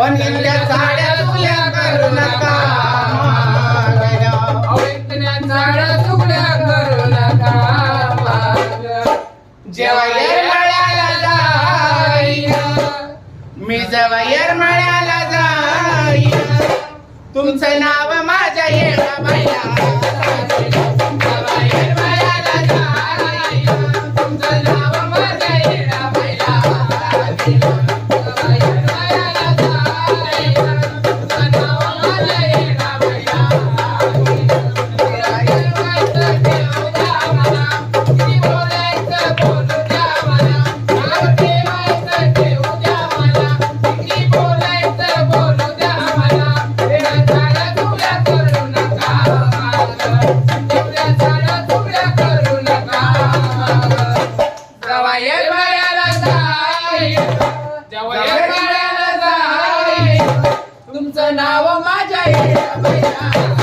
पण इथल्या साड्या चुगल्या करू नका झाडा तुकड्या करू नका जेव्हा येरमाळ्याला जाईन मी जेव्हा येरमाळ्याला जाईन तुमचं नाव माझ्या येडाबाईला जेव्हा येरमाळ्याला जाईन तुमचं नाव माझ्या येडाबाईला तुमचं नाव माझ्या येडाबाईला